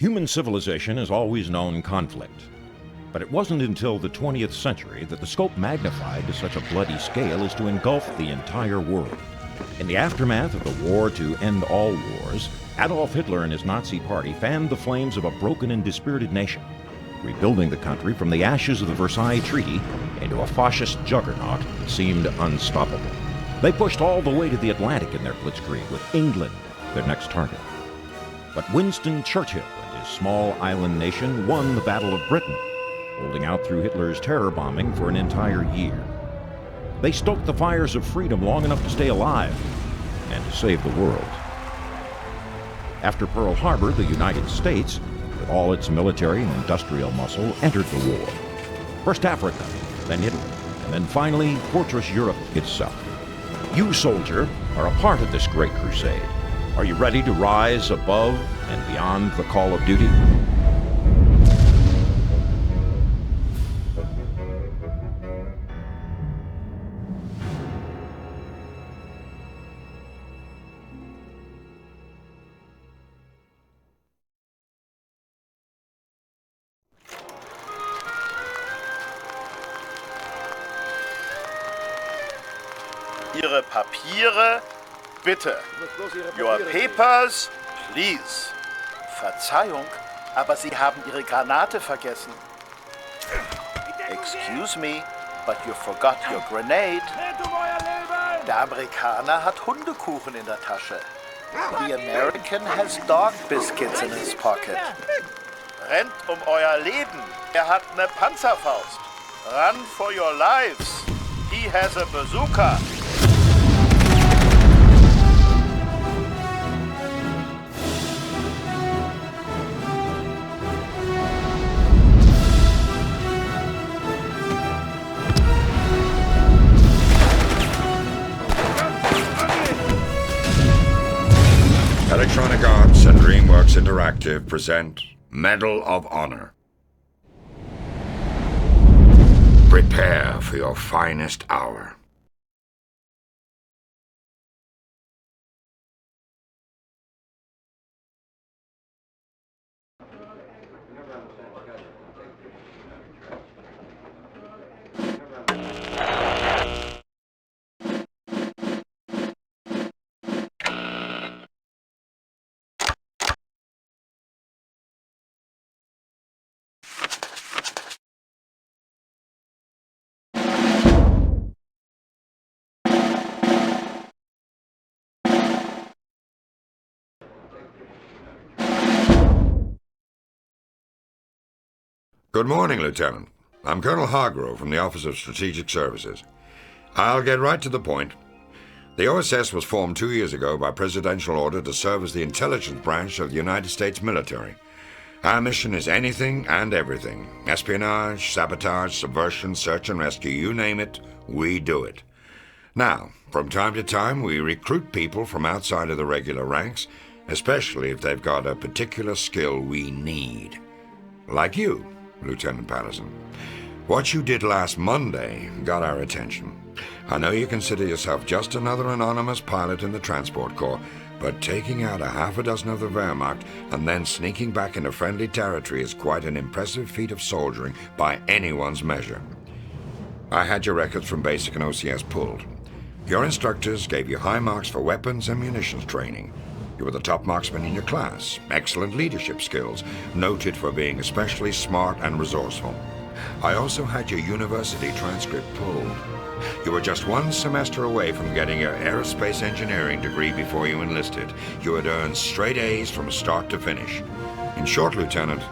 Human civilization has always known conflict. But it wasn't until the 20th century that the scope magnified to such a bloody scale as to engulf the entire world. In the aftermath of the war to end all wars, Adolf Hitler and his Nazi party fanned the flames of a broken and dispirited nation, rebuilding the country from the ashes of the Versailles Treaty into a fascist juggernaut that seemed unstoppable. They pushed all the way to the Atlantic in their blitzkrieg, with England their next target. But Winston Churchill and his small island nation won the Battle of Britain, holding out through Hitler's terror bombing for an entire year. They stoked the fires of freedom long enough to stay alive and to save the world. After Pearl Harbor, the United States, with all its military and industrial muscle, entered the war. First Africa, then Italy, and then finally Fortress Europe itself. You, soldier, are a part of this great crusade. Are you ready to rise above and beyond the call of duty? Ihre Papiere, bitte. Your papers, please. Verzeihung, aber Sie haben Ihre Granate vergessen. Excuse me, but you forgot your grenade. Der Amerikaner hat Hundekuchen in der Tasche. The American has dog biscuits in his pocket. Rennt um euer Leben. Er hat eine Panzerfaust. Run for your lives. He has a bazooka. Electronic Arts and DreamWorks Interactive present Medal of Honor. Prepare for your finest hour. Good morning, Lieutenant. I'm Colonel Hargrove from the Office of Strategic Services. I'll get right to the point. The OSS was formed 2 years ago by presidential order to serve as the intelligence branch of the United States military. Our mission is anything and everything. Espionage, sabotage, subversion, search and rescue, you name it, we do it. Now, from time to time, we recruit people from outside of the regular ranks, especially if they've got a particular skill we need. Like you, Lieutenant Patterson. What you did last Monday got our attention. I know you consider yourself just another anonymous pilot in the Transport Corps, but taking out a half a dozen of the Wehrmacht and then sneaking back into friendly territory is quite an impressive feat of soldiering by anyone's measure. I had your records from basic and OCS pulled. Your instructors gave you high marks for weapons and munitions training. You were the top marksman in your class, excellent leadership skills, noted for being especially smart and resourceful. I also had your university transcript pulled. You were just 1 semester away from getting your aerospace engineering degree before you enlisted. You had earned straight A's from start to finish. In short, Lieutenant,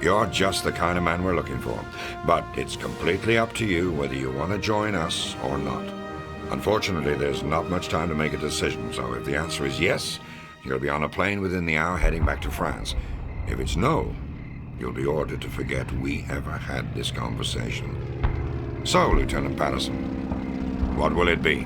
you're just the kind of man we're looking for. But it's completely up to you whether you want to join us or not. Unfortunately, there's not much time to make a decision, so if the answer is yes, you'll be on a plane within the hour heading back to France. If it's no, you'll be ordered to forget we ever had this conversation. So, Lieutenant Patterson, what will it be?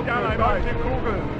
Ja, eine Kugel.